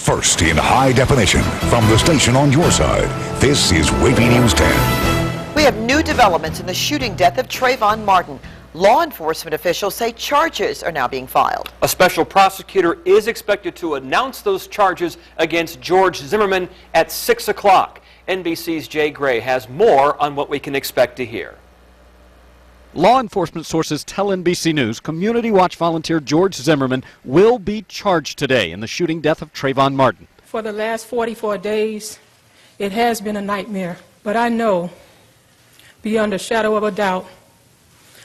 First in high definition from the station on your side, this is WAVY News 10. We have new developments in the shooting death of Trayvon Martin. Law enforcement officials say charges are now being filed. A special prosecutor is expected to announce those charges against George Zimmerman at 6 o'clock. NBC's Jay Gray has more on what we can expect to hear. Law enforcement sources tell NBC News Community Watch volunteer George Zimmerman will be charged today in the shooting death of Trayvon Martin. For the last 44 days, it has been a nightmare, but I know beyond a shadow of a doubt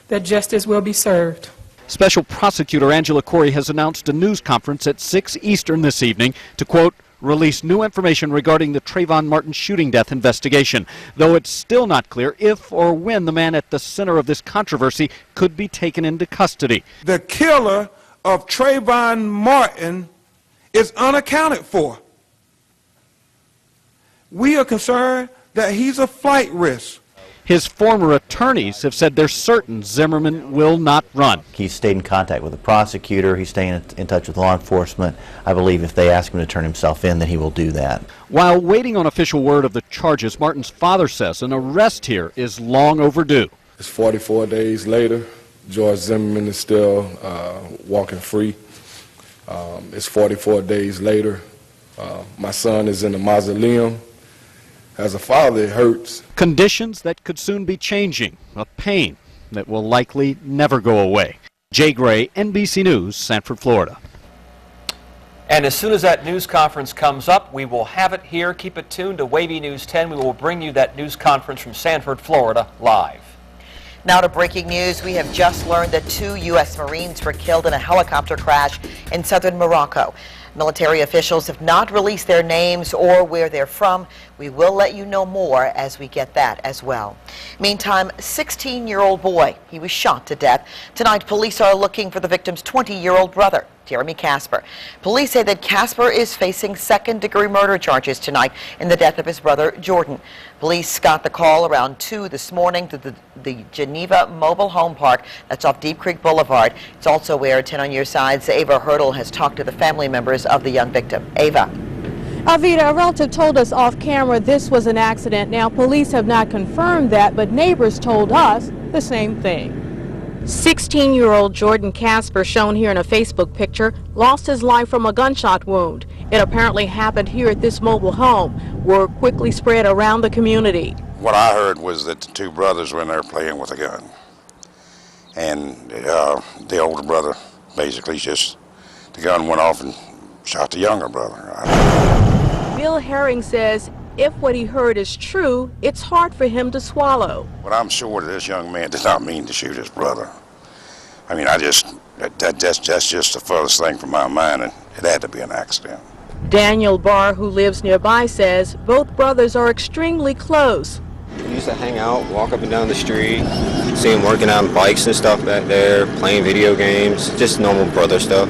that justice will be served. Special prosecutor Angela Corey has announced a news conference at 6 Eastern this evening to, quote, release new information regarding the Trayvon Martin shooting death investigation, though it's still not clear if or when the man at the center of this controversy could be taken into custody. The killer of Trayvon Martin is unaccounted for. We are concerned that he's a flight risk. His former attorneys have said they're certain Zimmerman will not run. He's stayed in contact with the prosecutor. He's staying in touch with law enforcement. I believe if they ask him to turn himself in, then he will do that. While waiting on official word of the charges, Martin's father says an arrest here is long overdue. It's 44 days later. George Zimmerman is still walking free. It's 44 days later. My son is in the mausoleum. As a father, it hurts. Conditions that could soon be changing, a pain that will likely never go away. Jay Gray, NBC News, Sanford, Florida. And as soon as that news conference comes up, we will have it here. Keep it tuned to WAVY News 10. We will bring you that news conference from Sanford, Florida, live. Now to breaking news. We have just learned that 2 U.S. Marines were killed in a helicopter crash in southern Morocco. Military officials have not released their names or where they're from. We will let you know more as we get that as well. Meantime, 16-year-old boy, he was shot to death. Tonight, police are looking for the victim's 20-year-old brother, Jeremy Casper. Police say that Casper is facing second-degree murder charges tonight in the death of his brother, Jordan. Police got the call around 2 this morning to the Geneva Mobile Home Park. That's off Deep Creek Boulevard. It's also where 10 on Your Side's Ava Hurdle has talked to the family members of the young victim. Ava. Alvita, a relative told us off camera this was an accident. Now, police have not confirmed that, but neighbors told us the same thing. 16-year-old Jordan Casper, shown here in a Facebook picture, lost his life from a gunshot wound. It apparently happened here at this mobile home. Word quickly spread around the community. What I heard was that the 2 brothers were in there playing with a gun. And the older brother basically the gun went off and shot the younger brother. Bill Herring says if what he heard is true, it's hard for him to swallow. But I'm sure that this young man did not mean to shoot his brother. I mean, that's just the furthest thing from my mind, and it had to be an accident. Daniel Barr, who lives nearby, says both brothers are extremely close. We used to hang out, walk up and down the street, see him working on bikes and stuff back there, playing video games, just normal brother stuff.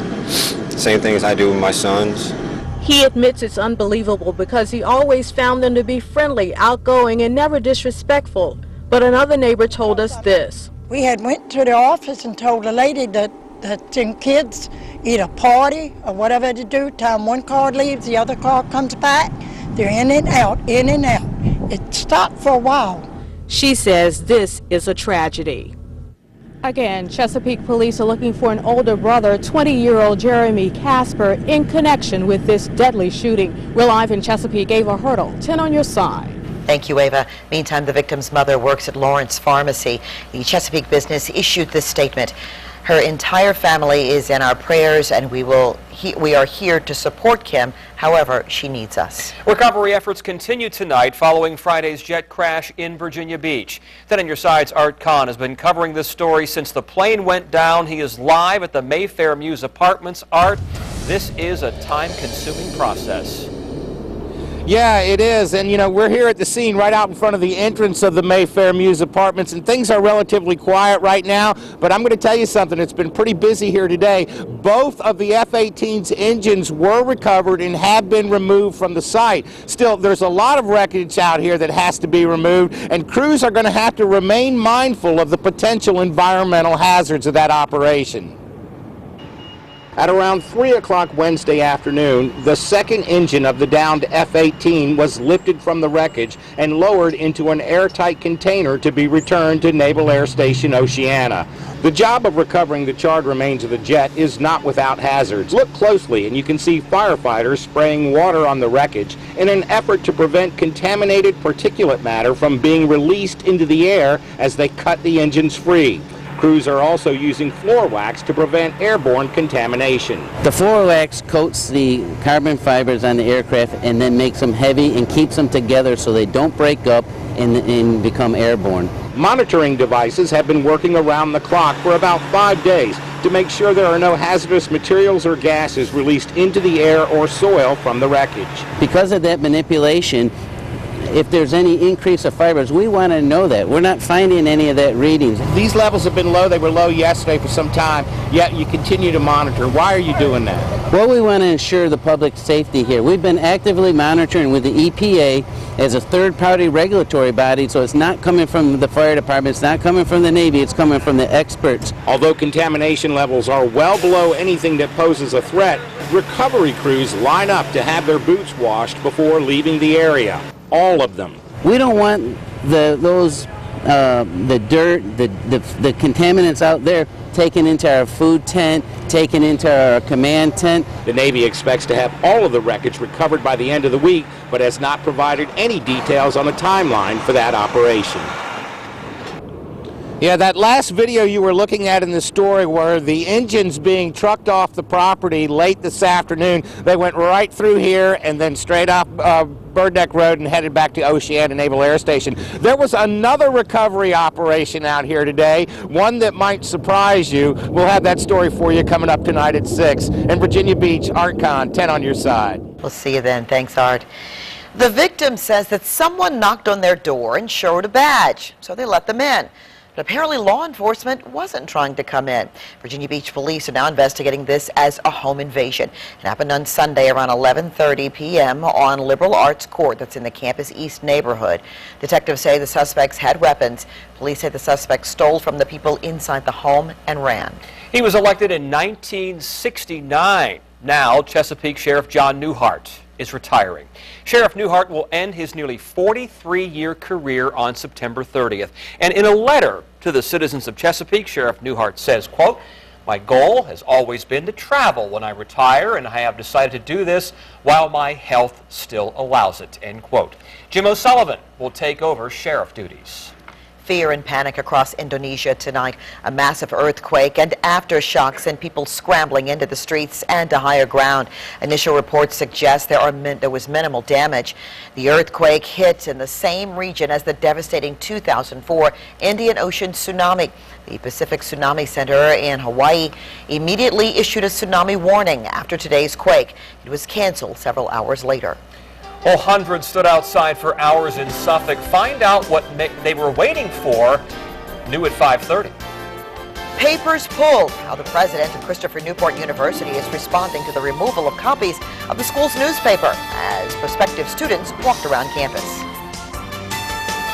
Same thing as I do with my sons. He admits it's unbelievable because he always found them to be friendly, outgoing, and never disrespectful. But another neighbor told us this. We had went to the office and told the lady that the kids either party or whatever to do. Time one car leaves, the other car comes back. They're in and out, in and out. It stopped for a while. She says this is a tragedy. Again, Chesapeake police are looking for an older brother, 20-year-old Jeremy Casper, in connection with this deadly shooting. We're live in Chesapeake. Ava Hurdle, 10 on Your Side. Thank you, Ava. Meantime, the victim's mother works at Lawrence Pharmacy. The Chesapeake business issued this statement. Her entire family is in our prayers, and we are here to support Kim however she needs us. Recovery efforts continue tonight following Friday's jet crash in Virginia Beach. Then on Your Side's Art Kahn has been covering this story since the plane went down. He is live at the Mayfair Muse Apartments. Art, this is a time-consuming process. Yeah, it is, and you know, we're here at the scene right out in front of the entrance of the Mayfair Muse Apartments, and things are relatively quiet right now, but I'm going to tell you something, it's been pretty busy here today. Both of the F-18's engines were recovered and have been removed from the site. Still, there's a lot of wreckage out here that has to be removed, and crews are going to have to remain mindful of the potential environmental hazards of that operation. At around 3 o'clock Wednesday afternoon, the second engine of the downed F-18 was lifted from the wreckage and lowered into an airtight container to be returned to Naval Air Station Oceana. The job of recovering the charred remains of the jet is not without hazards. Look closely and you can see firefighters spraying water on the wreckage in an effort to prevent contaminated particulate matter from being released into the air as they cut the engines free. Crews are also using floor wax to prevent airborne contamination. The floor wax coats the carbon fibers on the aircraft and then makes them heavy and keeps them together so they don't break up and become airborne. Monitoring devices have been working around the clock for about 5 days to make sure there are no hazardous materials or gases released into the air or soil from the wreckage. Because of that manipulation, if there's any increase of fibers, we want to know that. We're not finding any of that readings. These levels have been low. They were low yesterday for some time, yet you continue to monitor. Why are you doing that? Well, we want to ensure the public safety here. We've been actively monitoring with the EPA as a third-party regulatory body, so it's not coming from the fire department, it's not coming from the Navy, it's coming from the experts. Although contamination levels are well below anything that poses a threat, recovery crews line up to have their boots washed before leaving the area. All of them. We don't want the dirt, the contaminants out there taken into our food tent, taken into our command tent. The Navy expects to have all of the wreckage recovered by the end of the week, but has not provided any details on a timeline for that operation. Yeah, that last video you were looking at in the story were the engines being trucked off the property late this afternoon. They went right through here and then straight off Bird Neck Road and headed back to Oceana Naval Air Station. There was another recovery operation out here today, one that might surprise you. We'll have that story for you coming up tonight at 6. In Virginia Beach, Art Kahn, 10 on your side. We'll see you then. Thanks, Art. The victim says that someone knocked on their door and showed a badge, so they let them in. But apparently law enforcement wasn't trying to come in. Virginia Beach police are now investigating this as a home invasion. It happened on Sunday around 11:30 p.m. on Liberal Arts Court that's in the Campus East neighborhood. Detectives say the suspects had weapons. Police say the suspects stole from the people inside the home and ran. He was elected in 1969. Now, Chesapeake Sheriff John Newhart is retiring. Sheriff Newhart will end his nearly 43-year career on September 30th. And in a letter to the citizens of Chesapeake, Sheriff Newhart says, quote, "My goal has always been to travel when I retire, and I have decided to do this while my health still allows it," end quote. Jim O'Sullivan will take over sheriff duties. Fear and panic across Indonesia tonight. A massive earthquake and aftershocks sent people scrambling into the streets and to higher ground. Initial reports suggest there was minimal damage. The earthquake hit in the same region as the devastating 2004 Indian Ocean tsunami. The Pacific Tsunami Center in Hawaii immediately issued a tsunami warning after today's quake. It was canceled several hours later. Well, hundreds stood outside for hours in Suffolk. Find out what they were waiting for. New at 5:30. Papers pulled. How the president of Christopher Newport University is responding to the removal of copies of the school's newspaper as prospective students walked around campus.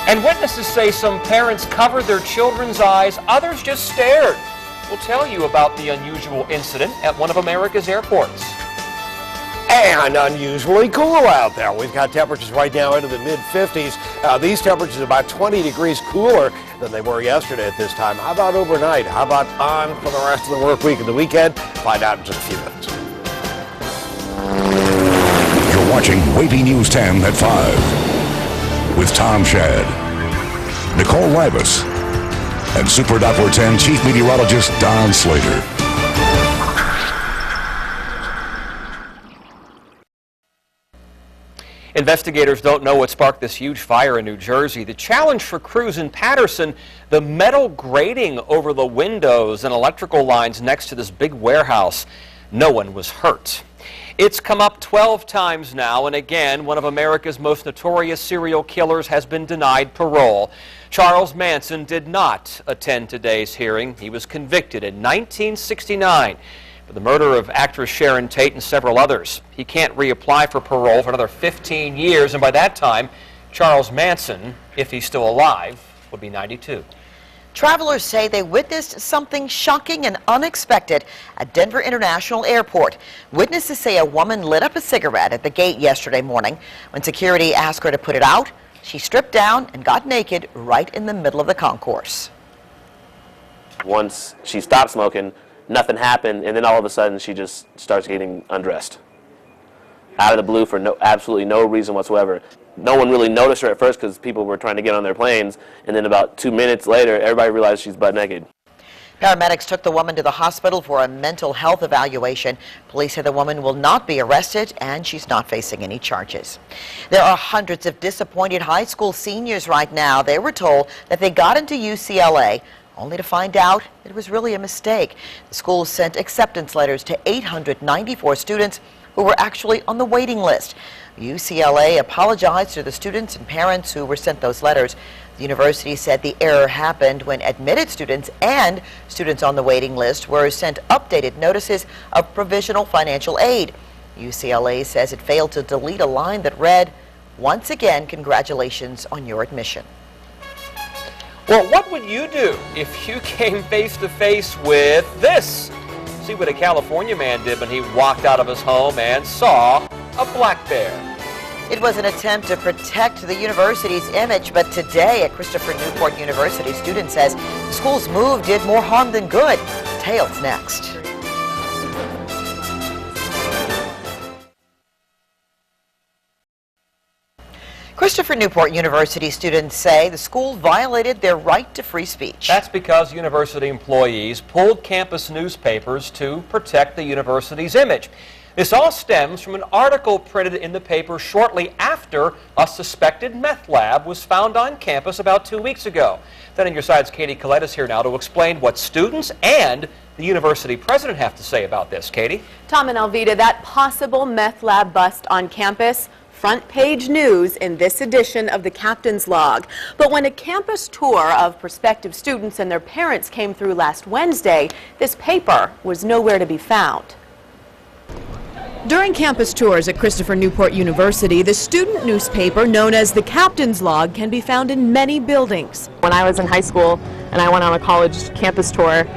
And witnesses say some parents covered their children's eyes, others just stared. We'll tell you about the unusual incident at one of America's airports. And unusually cool out there. We've got temperatures right now into the mid-50s. These temperatures are about 20 degrees cooler than they were yesterday at this time. How about overnight? How about on for the rest of the work week and the weekend? Find out in just a few minutes. You're watching WAVY News 10 at 5 with Tom Shad, Nicole Ribas, and Super Doppler 10 Chief Meteorologist Don Slater. Investigators don't know what sparked this huge fire in New Jersey. The challenge for crews in Patterson, the metal grating over the windows and electrical lines next to this big warehouse. No one was hurt. It's come up 12 times now, and again, one of America's most notorious serial killers has been denied parole. Charles Manson did not attend today's hearing. He was convicted in 1969. For the murder of actress Sharon Tate and several others. He can't reapply for parole for another 15 years, and by that time, Charles Manson, if he's still alive, would be 92. Travelers say they witnessed something shocking and unexpected at Denver International Airport. Witnesses say a woman lit up a cigarette at the gate yesterday morning. When security asked her to put it out, she stripped down and got naked right in the middle of the concourse. Once she stopped smoking, nothing happened, and then all of a sudden she just starts getting undressed. Out of the blue for absolutely no reason whatsoever. No one really noticed her at first because people were trying to get on their planes, and then about 2 minutes later, everybody realized she's butt naked. Paramedics took the woman to the hospital for a mental health evaluation. Police say the woman will not be arrested and she's not facing any charges. There are hundreds of disappointed high school seniors right now. They were told that they got into UCLA only to find out it was really a mistake. The school sent acceptance letters to 894 students who were actually on the waiting list. UCLA apologized to the students and parents who were sent those letters. The university said the error happened when admitted students and students on the waiting list were sent updated notices of provisional financial aid. UCLA says it failed to delete a line that read, "Once again, congratulations on your admission." Well, what would you do if you came face to face with this? See what a California man did when he walked out of his home and saw a black bear. It was an attempt to protect the university's image, but today at Christopher Newport University, student says the school's move did more harm than good. Details next. Christopher Newport University students say the school violated their right to free speech. That's because university employees pulled campus newspapers to protect the university's image. This all stems from an article printed in the paper shortly after a suspected meth lab was found on campus about 2 weeks ago. Then on your side's Katie Collette is here now to explain what students and the university president have to say about this. Katie? Tom and Alvita, that possible meth lab bust on campus, front page news in this edition of the Captain's Log. But when a campus tour of prospective students and their parents came through last Wednesday, this paper was nowhere to be found. During campus tours at Christopher Newport University, the student newspaper known as the Captain's Log can be found in many buildings. When I was in high school and I went on a college campus tour,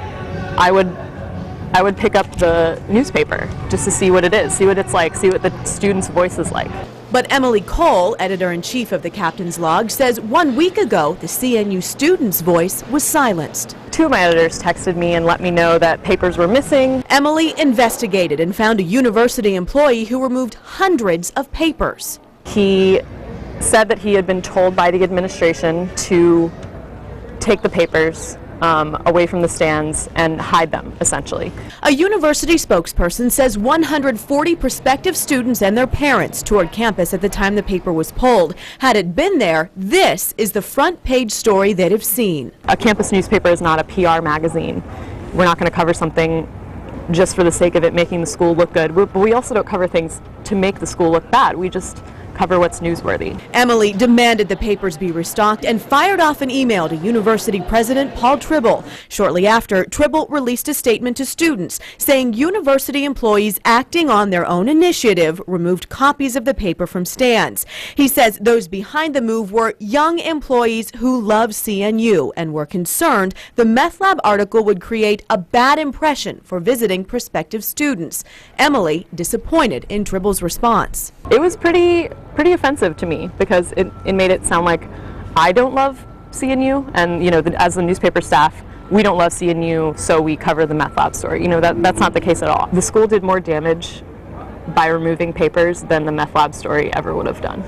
I would pick up the newspaper just to see what it is, see what it's like, see what the students' voice is like. But Emily Cole, editor-in-chief of the Captain's Log, says 1 week ago the CNU student's voice was silenced. 2 of my editors texted me and let me know that papers were missing. Emily investigated and found a university employee who removed hundreds of papers. He said that he had been told by the administration to take the papers away from the stands and hide them, essentially. A university spokesperson says 140 prospective students and their parents toured campus at the time the paper was pulled. Had it been there, this is the front page story they'd have seen. A campus newspaper is not a PR magazine. We're not going to cover something just for the sake of it making the school look good, but we also don't cover things to make the school look bad. We just cover what's newsworthy. Emily demanded the papers be restocked and fired off an email to University President Paul Tribble. Shortly after, Tribble released a statement to students saying university employees acting on their own initiative removed copies of the paper from stands. He says those behind the move were young employees who love CNU and were concerned the meth lab article would create a bad impression for visiting prospective students. Emily disappointed in Tribble's response. It was pretty offensive to me because it made it sound like I don't love CNU, and as the newspaper staff, we don't love CNU, so we cover the meth lab story. That's not the case at all. The school did more damage by removing papers than the meth lab story ever would have done.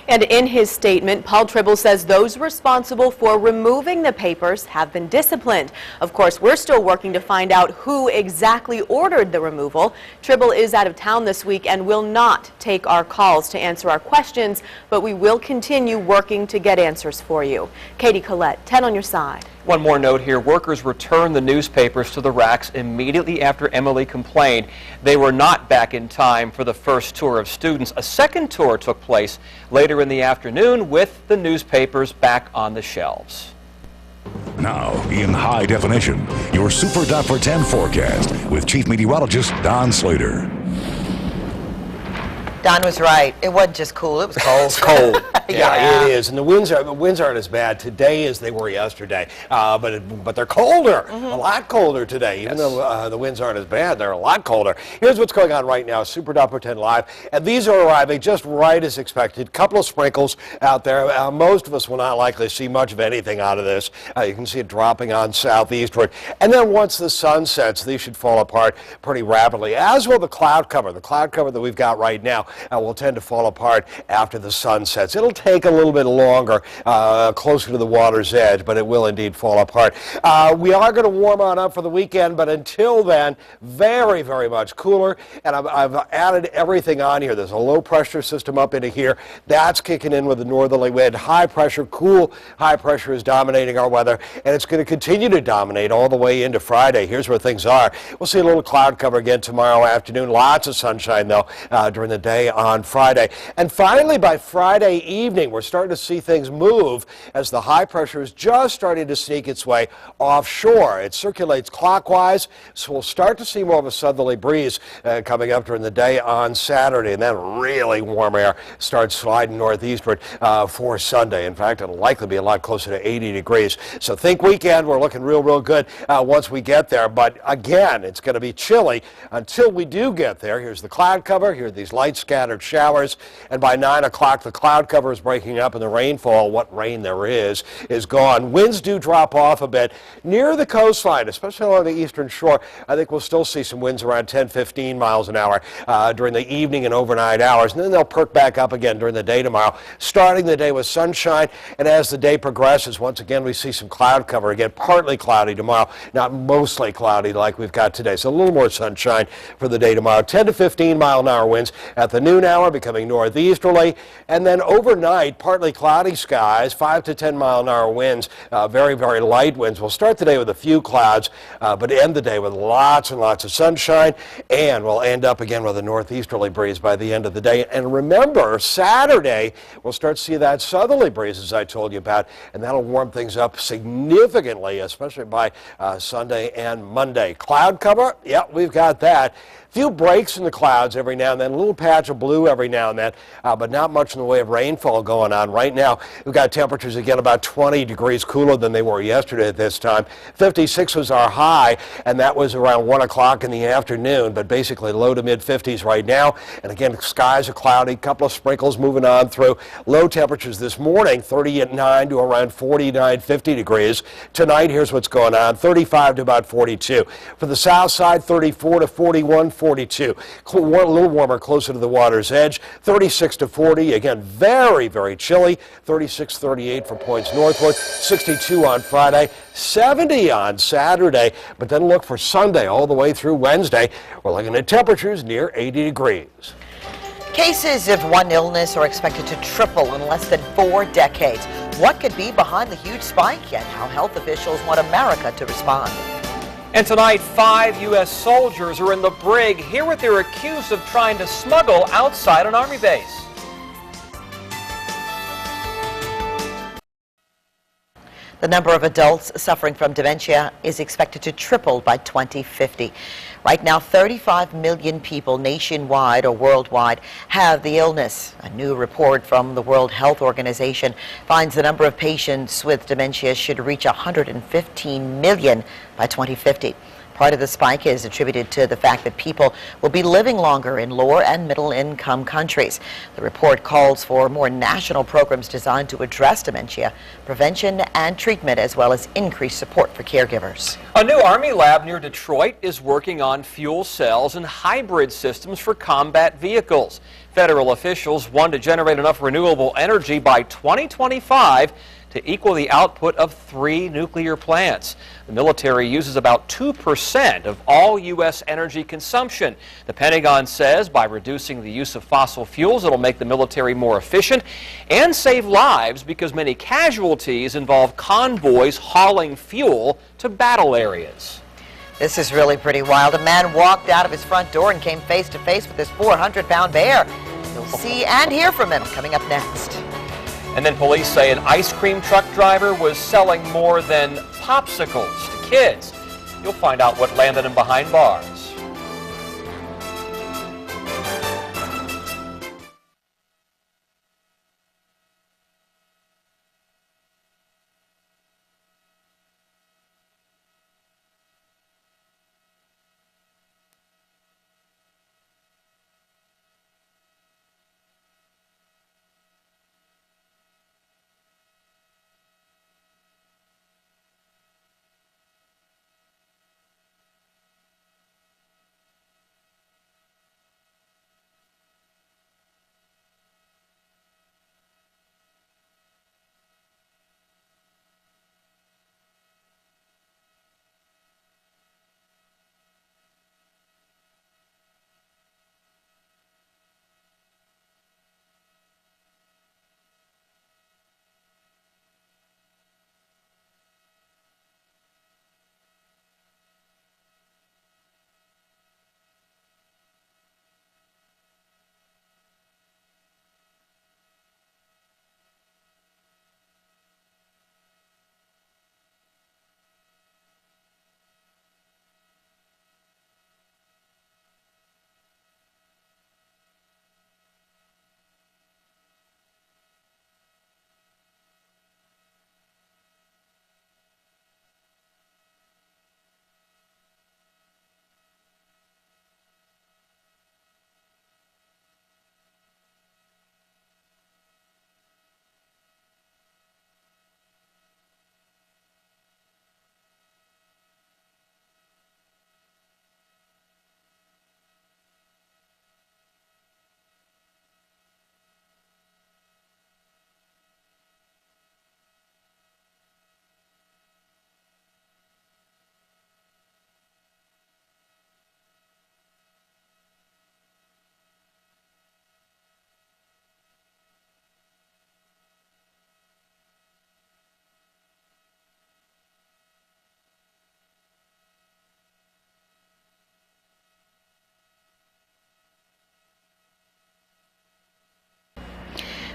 And in his statement, Paul Tribble says those responsible for removing the papers have been disciplined. Of course, we're still working to find out who exactly ordered the removal. Tribble is out of town this week and will not take our calls to answer our questions, but we will continue working to get answers for you. Katie Collette, 10 on your side. One more note here. Workers returned the newspapers to the racks immediately after Emily complained. They were not back in time for the first tour of students. A second tour took place later in the afternoon with the newspapers back on the shelves. Now, in high definition, your Super Doppler 10 forecast with Chief Meteorologist Don Slater. Don was right. It wasn't just cool, it was cold. It's cold. Yeah. It is. And the winds aren't as bad today as they were yesterday. But they're colder, a lot colder today. Even though the winds aren't as bad, they're a lot colder. Here's what's going on right now. Super Doppler 10 live. And these are arriving just right as expected. Couple of sprinkles out there. Most of us will not likely see much of anything out of this. You can see it dropping on southeastward. And then once the sun sets, these should fall apart pretty rapidly, as will the cloud cover. The cloud cover that we've got right now will tend to fall apart after the sun sets. It'll take a little bit longer closer to the water's edge, but it will indeed fall apart. We are going to warm on up for the weekend, but until then, very, very much cooler. And I've added everything on here. There's a low pressure system up into here. That's kicking in with the northerly wind. High pressure, cool high pressure is dominating our weather, and it's going to continue to dominate all the way into Friday. Here's where things are. We'll see a little cloud cover again tomorrow afternoon. Lots of sunshine, though, during the day on Friday. And finally, by Friday evening, we're starting to see things move as the high pressure is just starting to sneak its way offshore. It circulates clockwise, so we'll start to see more of a southerly breeze coming up during the day on Saturday, and then really warm air starts sliding northeastward for Sunday. In fact, it'll likely be a lot closer to 80 degrees. So think weekend, we're looking real, real good once we get there. But again, it's going to be chilly until we do get there. Here's the cloud cover. Here are these light scattered showers. And by 9 o'clock, the cloud cover is breaking up and the rainfall, what rain there is gone. Winds do drop off a bit near the coastline, especially along the eastern shore. I think we'll still see some winds around 10-15 miles an hour during the evening and overnight hours. And then they'll perk back up again during the day tomorrow, starting the day with sunshine. And as the day progresses, once again, we see some cloud cover. Again, partly cloudy tomorrow, not mostly cloudy like we've got today. So a little more sunshine for the day tomorrow. 10 to 15 mile an hour winds at the noon hour, becoming northeasterly. And then overnight, partly cloudy skies, 5 to 10 mile an hour winds, very, very light winds. We'll start the day with a few clouds, but end the day with lots and lots of sunshine. And we'll end up again with a northeasterly breeze by the end of the day. And remember, Saturday, we'll start to see that southerly breeze, as I told you about, and that'll warm things up significantly, especially by Sunday and Monday. Cloud cover, yeah, we've got that. Few breaks in the clouds every now and then, a little patch of blue every now and then, but not much in the way of rainfall going on. Right now, we've got temperatures again about 20 degrees cooler than they were yesterday at this time. 56 was our high, and that was around 1 o'clock in the afternoon, but basically low to mid 50s right now. And again, skies are cloudy, couple of sprinkles moving on through. Low temperatures this morning, 39 to around 49, 50 degrees. Tonight, here's what's going on, 35 to about 42. For the south side, 34 to 41, 42. A little warmer closer to the water's edge. 36 to 40. Again, very, very chilly. 36, 38 for points northward. 62 on Friday. 70 on Saturday. But then look for Sunday all the way through Wednesday. We're looking at temperatures near 80 degrees. Cases of one illness are expected to triple in less than 4 decades. What could be behind the huge spike, and how health officials want America to respond? And tonight, 5 U.S. soldiers are in the brig. Hear what they're accused of trying to smuggle outside an Army base. The number of adults suffering from dementia is expected to triple by 2050. Right now, 35 million people nationwide or worldwide have the illness. A new report from the World Health Organization finds the number of patients with dementia should reach 115 million by 2050. Part of the spike is attributed to the fact that people will be living longer in lower and middle income countries. The report calls for more national programs designed to address dementia, prevention and treatment, as well as increased support for caregivers. A new Army lab near Detroit is working on fuel cells and hybrid systems for combat vehicles. Federal officials want to generate enough renewable energy by 2025 to equal the output of 3 nuclear plants. The military uses about 2% of all U.S. energy consumption. The Pentagon says by reducing the use of fossil fuels, it'll make the military more efficient and save lives because many casualties involve convoys hauling fuel to battle areas. This is really pretty wild. A man walked out of his front door and came face to face with this 400-pound bear. You'll see and hear from him coming up next. And then police say an ice cream truck driver was selling more than popsicles to kids. You'll find out what landed him behind bars.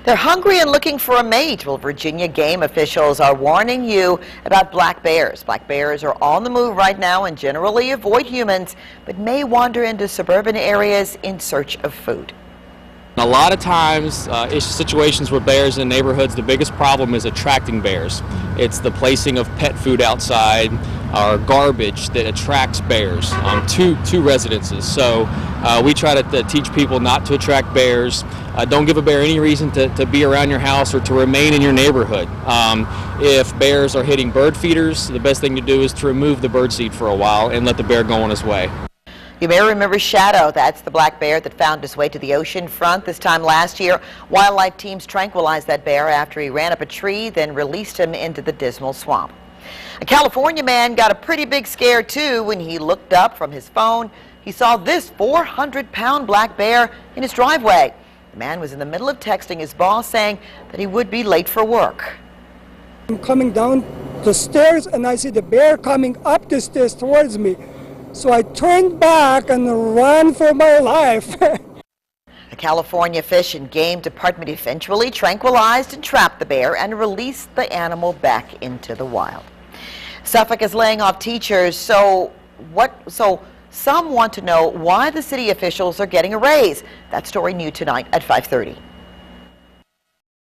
They're hungry and looking for a mate. Well, Virginia game officials are warning you about black bears. Black bears are on the move right now and generally avoid humans, but may wander into suburban areas in search of food. A lot of times, situations where bears in neighborhoods, the biggest problem is attracting bears. It's the placing of pet food outside or garbage that attracts bears to residences. So we try to teach people not to attract bears. Don't give a bear any reason to be around your house or to remain in your neighborhood. If bears are hitting bird feeders, the best thing to do is to remove the bird seed for a while and let the bear go on his way. You may remember Shadow. That's the black bear that found his way to the ocean front this time last year. Wildlife teams tranquilized that bear after he ran up a tree, then released him into the dismal swamp. A California man got a pretty big scare, too, when he looked up from his phone. He saw this 400-pound black bear in his driveway. The man was in the middle of texting his boss saying that he would be late for work. I'm coming down the stairs and I see the bear coming up the stairs towards me. So I turned back and ran for my life. The California Fish and Game Department eventually tranquilized and trapped the bear and released the animal back into the wild. Suffolk is laying off teachers, so some want to know why the city officials are getting a raise. That story new tonight at 5:30.